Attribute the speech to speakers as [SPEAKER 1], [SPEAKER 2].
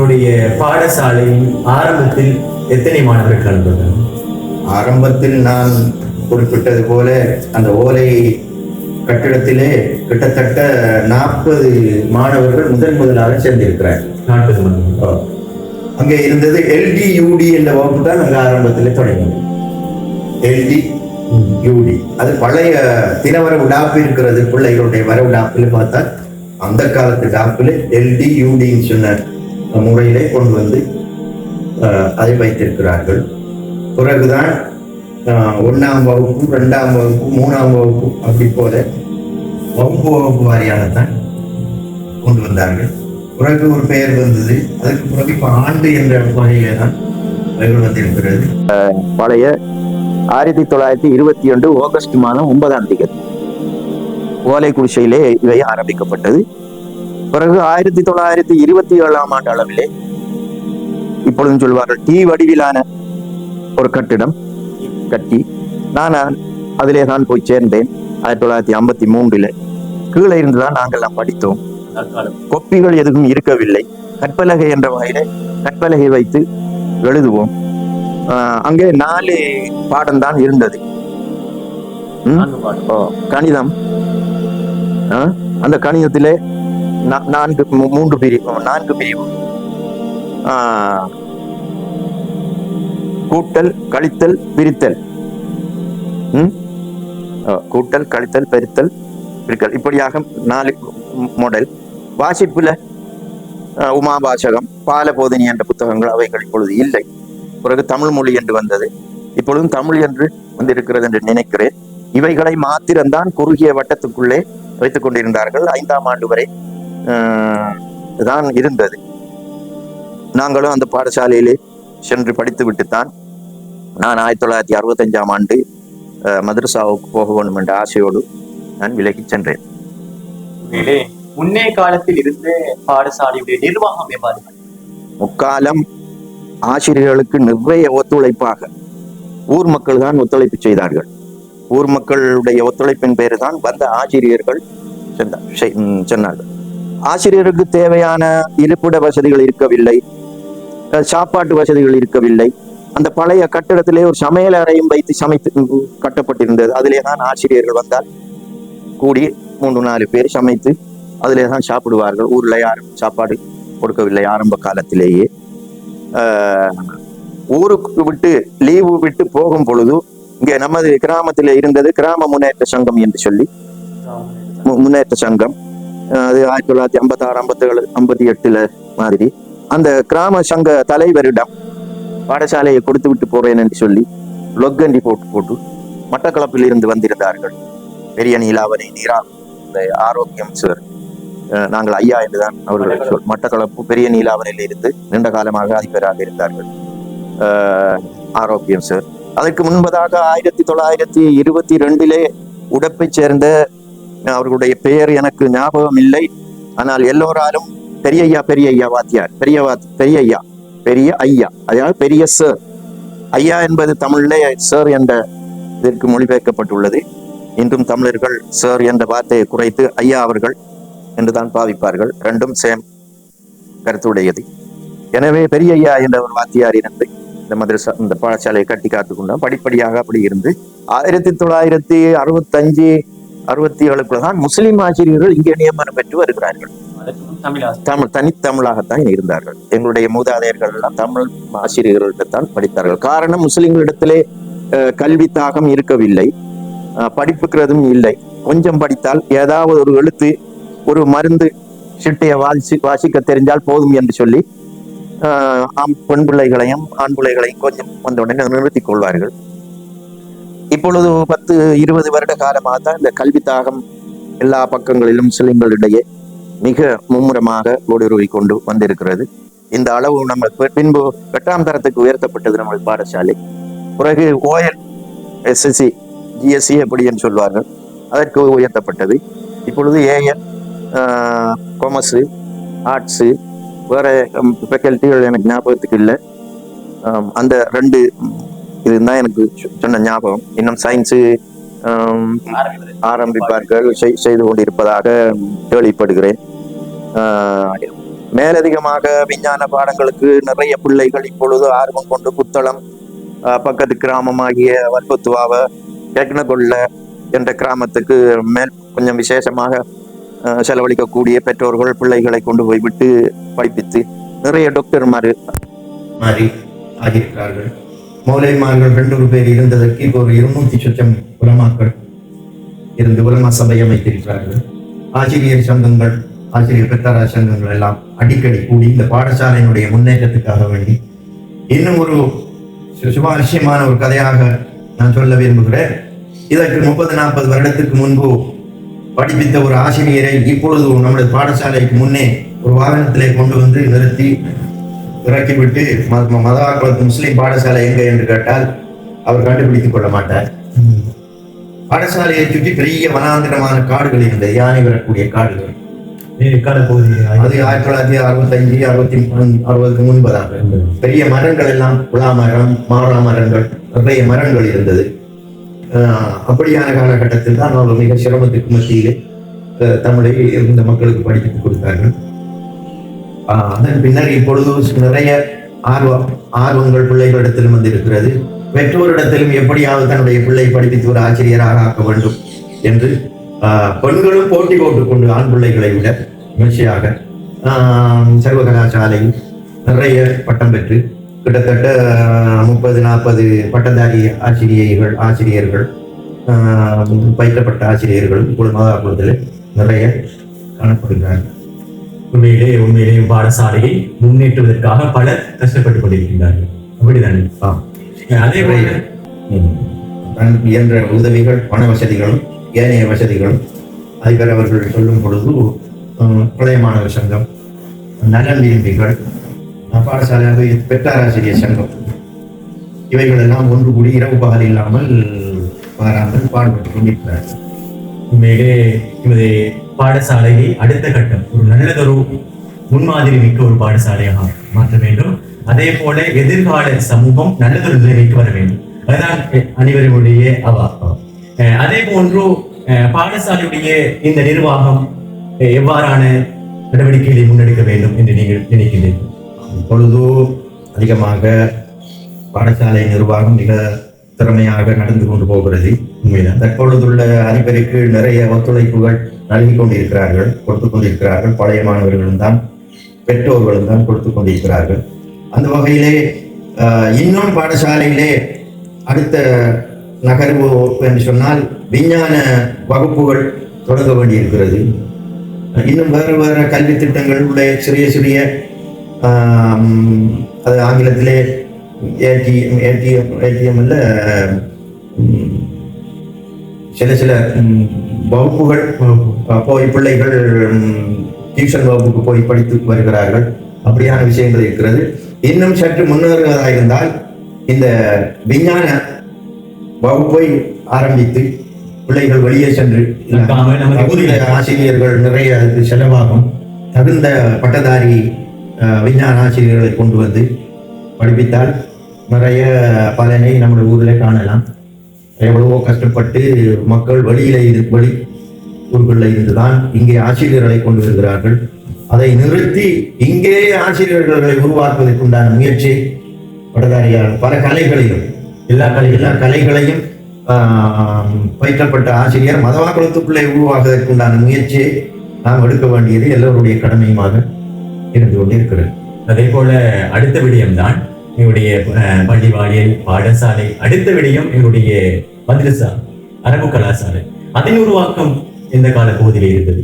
[SPEAKER 1] உங்களுடைய பாடசாலையின் ஆரம்பத்தில் எத்தனை மாணவர்கள் கலந்தார்கள்?
[SPEAKER 2] ஆரம்பத்தில் நான் குறிப்பிட்டது போல அந்த ஓலை கட்டிடத்திலே கிட்டத்தட்ட 40 மாணவர்கள் முதலாக சேர்ந்திருக்கிறார்.
[SPEAKER 1] 40 மாணவர்கள்.
[SPEAKER 2] அங்கே இருந்தது LDUD என்ற வகுப்பு தான் அங்கே ஆரம்பத்தில் தொடங்கியது. LDUD அது பழைய தினவர விடாப்பு இருக்கிறது. பிள்ளைகளுடைய வர விடாப்பில் பார்த்தா அந்த காலத்து டாப்பில் LDUDன்னு சொன்ன முறையிலே கொண்டு வந்து அதை வைத்திருக்கிறார்கள். பிறகுதான் 1ஆம் வகுப்பு 2ஆம் வகுப்பு 3ஆம் வகுப்பு அப்படி போல வகுப்பு வாரியாகத்தான் கொண்டு வந்தார்கள். பிறகு ஒரு பெயர் வந்தது. அதுக்கு பிறகு இப்ப ஆண்டு என்ற வகையிலே தான் பெயர் வந்திருக்கிறது.
[SPEAKER 3] பழைய 1921 ஆகஸ்ட் மாதம் 9ஆம் தேதி ஓலை குடிசையிலே இவை ஆரம்பிக்கப்பட்டது. பிறகு 1927ஆம் ஆண்டு அளவிலே இப்பொழுதும் சொல்வார்கள் டி வடிவிலான ஒரு கட்டிடம் கட்டி நான் அதிலே தான் போய் சேர்ந்தேன். 1953 கீழே இருந்துதான் நாங்கள்லாம் படித்தோம். கொப்பிகள் எதுவும் இருக்கவில்லை. கற்பலகை என்ற வகையில கற்பலகை வைத்து எழுதுவோம். அங்கே 4 பாடம் தான் இருந்தது. கணிதம். அந்த கணிதத்திலே 4 பிரிவு கூட்டல் கழித்தல் பிரித்தல், கூட்டல் கழித்தல் பெருத்தல் பிரித்தல், இப்படியாக 4 மாடல். வாசிப்புல உமாபாசகம் பாலபோதினி என்ற புத்தகங்கள் அவைகள் இப்பொழுது இல்லை. பிறகு தமிழ் மொழி என்று வந்தது. இப்பொழுதும் தமிழ் என்று வந்திருக்கிறது என்று நினைக்கிறேன். இவைகளை மாத்திரம்தான் குறுகிய வட்டத்துக்குள்ளே வைத்துக் கொண்டிருந்தார்கள். 5ஆம் ஆண்டு வரை தான் இருந்தது. நாங்களும் அந்த பாடசாலையிலே சென்று படித்து விட்டுத்தான் நான் 1965ஆம் ஆண்டு மதரசாவுக்கு போக வேண்டும் என்ற ஆசையோடு நான் விலகி சென்றேன்.
[SPEAKER 4] முன்னே காலத்தில் இருந்த பாடசாலையுடைய நிர்வாகம் எவ்வாறு?
[SPEAKER 3] முக்காலம் ஆசிரியர்களுக்கு நிறைய ஒத்துழைப்பாக ஊர் மக்கள் தான் ஒத்துழைப்பு செய்தார்கள். ஊர் மக்களுடைய ஒத்துழைப்பின் பேரு தான் வந்த ஆசிரியர்கள் சொன்னார்கள். ஆசிரியருக்கு தேவையான இருப்பிட வசதிகள் இருக்கவில்லை, சாப்பாட்டு வசதிகள் இருக்கவில்லை. அந்த பழைய கட்டிடத்திலே ஒரு சமையல் அறையும் வைத்து சமைத்து கட்டப்பட்டிருந்தது. அதிலே தான் ஆசிரியர்கள் வந்தால் கூடி 3-4 பேர் சமைத்து அதிலே தான் சாப்பிடுவார்கள். ஊர்ல யாரும் சாப்பாடு கொடுக்கவில்லை ஆரம்ப காலத்திலேயே. ஊருக்கு விட்டு லீவு விட்டு போகும் பொழுது இங்கே நமது கிராமத்திலே இருந்தது கிராம முன்னேற்ற சங்கம் என்று சொல்லி முன்னேற்ற சங்கம். அது 1956, 57, 58 மாதிரி அந்த கிராம சங்க தலைவரிடம் பாடசாலையை கொடுத்து விட்டு போறேன் என்று சொல்லி லொக்கண்டி போட்டு மட்டக்களப்பில் இருந்து வந்திருந்தார்கள். பெரிய நீலாவணி நீரா இந்த ஆரோக்கியம் சார், நாங்கள் ஐயா என்றுதான் அவர்கள் சொல். மட்டக்களப்பு பெரிய நீலாவணையில் இருந்து நீண்ட காலமாக அதிபராக இருந்தார்கள் ஆரோக்கியம் சார். அதற்கு முன்பதாக 1922 உடப்பை சேர்ந்த அவர்களுடைய பெயர் எனக்கு ஞாபகம் இல்லை. ஆனால் எல்லோராலும் பெரிய ஐயா வாத்தியார், பெரிய ஐயா அதாவது பெரிய சார். ஐயா என்பது தமிழிலே சார் என்ற இதற்கு மொழிபெயர்க்கப்பட்டுள்ளது. இன்றும் தமிழர்கள் சார் என்ற வார்த்தையை குறைத்து ஐயா அவர்கள் என்றுதான் பாவிப்பார்கள். ரெண்டும் சேம் கருத்துடையது. எனவே பெரிய ஐயா என்ற ஒரு வாத்தியார் இருந்து இந்த மதரசா இந்த பாடசாலையை கட்டி காத்துக்கொண்டோம். படிப்படியாக அப்படி இருந்து 1965, 67 தான் முஸ்லிம் ஆசிரியர்கள் இங்கே நியமனம் பெற்று வருகிறார்கள். தனித்தமிழாகத்தான் இருந்தார்கள். எங்களுடைய மூதாதையர்கள் எல்லாம் தமிழ் ஆசிரியர்களிடத்தான் படித்தார்கள். காரணம் முஸ்லிம்களிடத்திலே கல்வி தாகம் இருக்கவில்லை, படிப்புக்கிறதும் இல்லை. கொஞ்சம் படித்தால் ஏதாவது ஒரு எழுத்து ஒரு மருந்து சிட்டையை வாசிக்க தெரிஞ்சால் போதும் என்று சொல்லி பெண் பிள்ளைகளையும் ஆண் பிள்ளைகளையும் கொஞ்சம் வந்த உடனே நிறுத்திக் கொள்வார்கள். இப்பொழுது 10-20 வருட காலமாக தான் இந்த கல்வி தாகம் எல்லா பக்கங்களிலும் முஸ்லிம்களிடையே மிக மும்முரமாக ஊடுருவி கொண்டு வந்திருக்கிறது. இந்த அளவு நம்ம பின்பு 8ஆம் தரத்துக்கு உயர்த்தப்பட்டது நம்ம பாடசாலை. பிறகு OL SSC GSC எப்படி என்று சொல்வார்கள், அதற்கு உயர்த்தப்பட்டது. இப்பொழுது AL காமர்ஸு ஆர்ட்ஸு வேற ஃபேக்கல்ட்டிகள் எனக்கு ஞாபகத்துக்கு இல்லை. அந்த 2 இதுதான் எனக்கு சொன்ன ஞாபகம். இன்னும் சயின்ஸு ஆரம்பிப்பார்கள் செய்து கொண்டிருப்பதாக கேள்விப்படுகிறேன். மேலதிகமாக விஞ்ஞான பாடங்களுக்கு நிறைய பிள்ளைகள் இப்பொழுது ஆர்வம் கொண்டு புத்தளம் பக்கத்து கிராமமாகிய வற்பத்துவாவ டெக்னகொல்ல என்ற கிராமத்துக்கு மேல் கொஞ்சம் விசேஷமாக செலவழிக்கக்கூடிய பெற்றோர்கள் பிள்ளைகளை கொண்டு போய் விட்டு படிப்பித்து நிறைய டாக்டர் மாறி
[SPEAKER 2] ஆகியிருக்கிறார்கள். மௌலைமார்கள் 200 பேர் இருந்ததற்கு இப்போ ஒரு 200 சொச்சம் உலமாக்கள் இருந்து உலமா சபை அமைத்திருக்கிறார்கள். ஆசிரியர் சங்கங்கள், ஆசிரியர் பெற்றாரார் சங்கங்கள் எல்லாம் அடிக்கடி கூடி இந்த பாடசாலையினுடைய முன்னேற்றத்துக்காக வேண்டி இன்னும் ஒரு சுவாரஸ்யமான ஒரு கதையாக நான் சொல்ல விரும்புகிறேன். இதற்கு 30-40 வருடத்துக்கு முன்பு படிப்பித்த ஒரு ஆசிரியரை இப்பொழுது நம்முடைய பாடசாலைக்கு முன்னே ஒரு வாகனத்திலே கொண்டு வந்து நிறுத்தி இறக்கிவிட்டு மதவாக்குளத்து முஸ்லீம் பாடசாலை எங்க என்று கேட்டால் அவர் கண்டுபிடித்துக் கொள்ள மாட்டார். பாடசாலையை சுற்றி பெரிய வனாந்திரமான காடுகள் இருந்தது, யானை வரக்கூடிய காடுகள். அது 1965-60 முன்பதாக பெரிய மரங்கள் எல்லாம் புலா மரம், மாறா மரங்கள், நிறைய மரங்கள் இருந்தது. அப்படியான காலகட்டத்தில் தான் அவர்கள் மிக சிரமத்துக்கு மத்தியிலே தமிழை இருந்த மக்களுக்கு படித்துக் கொடுத்தார்கள். அதன் பின்னர் இப்பொழுது நிறைய ஆர்வங்கள் பிள்ளைகளிடத்திலும் வந்து இருக்கிறது. பெற்றோரிடத்திலும் எப்படியாவது தன்னுடைய பிள்ளை படிப்பித்து ஒரு ஆசிரியராக ஆக்க வேண்டும் என்று பெண்களும் போட்டி போட்டுக்கொண்டு ஆண் பிள்ளைகளை விட முயற்சியாக சர்வ கலாசாலையில் நிறைய பட்டம் பெற்று கிட்டத்தட்ட 30-40 பட்டதாரி ஆசிரியர்கள் பயிற்றப்பட்ட ஆசிரியர்களும் இப்பொழுது மகாபுரத்தில் நிறைய காணப்படுகிறார்கள்.
[SPEAKER 1] உண்மையிலேயும் பாடசாலையை முன்னேற்றுவதற்காக பலர் கஷ்டப்பட்டுக் கொண்டிருக்கின்றார்கள். அப்படிதானே? அதே போல
[SPEAKER 2] இயன்ற உதவிகள், பண வசதிகளும் ஏனைய வசதிகளும் அதிபர் அவர்கள் சொல்லும் பொழுது பழைய மாணவர் சங்கம், நலன் விரும்பிகள், பாடசாலை பெற்றாராசிரியர் சங்கம், இவைகள் எல்லாம் ஒன்று கூடி இரவு பகல் இல்லாமல் பாராமல் பாடுபட்டுக் கொண்டிருக்கிறார்கள்.
[SPEAKER 1] உண்மையிலே நமது பாடசாலையை அடுத்த கட்டம் ஒரு நல்லதொரு முன்மாதிரி மிக்க ஒரு பாடசாலையாக மாற்ற வேண்டும். அதே போல எதிர்கால சமூகம் நல்லதொரு நிலைமைக்கு வர வேண்டும். அதுதான் அனைவருடைய அவாக்கம். அதே போன்று பாடசாலையுடைய இந்த நிர்வாகம் எவ்வாறான நடவடிக்கைகளை முன்னெடுக்க வேண்டும் என்று நீங்கள் நினைக்கின்றீர்கள்?
[SPEAKER 2] இப்பொழுது அதிகமாக பாடசாலை நிர்வாகம் மிக திறமையாக நடந்து கொண்டு போகிறது. உண்மைதான். தற்பொழுதுள்ள அதிபருக்கு நிறைய ஒத்துழைப்புகள் நல்கி கொண்டிருக்கிறார்கள், கொடுத்து கொண்டிருக்கிறார்கள். பழைய மாணவர்களும் தான், பெற்றோர்களும் தான் கொடுத்து கொண்டிருக்கிறார்கள். அந்த வகையிலே இன்னும் பாடசாலையிலே அடுத்த நகர்வு என்று சொன்னால் விஞ்ஞான வகுப்புகள் தொடங்க வேண்டியிருக்கிறது. இன்னும் வேறு வேறு கல்வி திட்டங்களுடைய சிறிய சிறிய அது ஆங்கிலத்திலே ஏடிஎம் இல்ல சில வகுப்புகள் போய் பிள்ளைகள் டியூஷன் வகுப்புக்கு போய் படித்து வருகிறார்கள். அப்படியான விஷயங்கள் இருக்கிறது. இன்னும் சற்று முன்னேறுவதாக இருந்தால் இந்த விஞ்ஞான வகுப்பை ஆரம்பித்து பிள்ளைகள் வெளியே சென்று ஆசிரியர்கள் நிறைய அதுக்கு செலவாகும். தகுந்த பட்டதாரி விஞ்ஞான ஆசிரியர்களை கொண்டு வந்து படிப்பித்தால் நிறைய பலனை நம்முடைய ஊரில் காணலாம். எவ்வளவோ கஷ்டப்பட்டு மக்கள் வெளி ஊர்களில் இருந்துதான் இங்கே ஆசிரியர்களை கொண்டு வருகிறார்கள். அதை நிறுத்தி இங்கே ஆசிரியர்களை உருவாக்குவதற்குண்டான முயற்சி பட்டதாரியால் பல கலைகளிலும் எல்லா கலைகளையும் பயிற்றப்பட்ட ஆசிரியர் மதவாக்குளத்துக்குள்ளே உருவாக்குவதற்குண்டான முயற்சியை நாம் எடுக்க வேண்டியது எல்லோருடைய கடமையுமாக இருந்து கொண்டிருக்கிறது.
[SPEAKER 1] அதே போல அடுத்த விடயம்தான் எங்களுடைய பள்ளி வாயில் பாடசாலை. அடுத்த விடயம் எங்களுடைய மദ്രസ அரபு கலாசாலை. அதன் உருவாக்கம் எந்த கால பகுதியில் இருந்தது?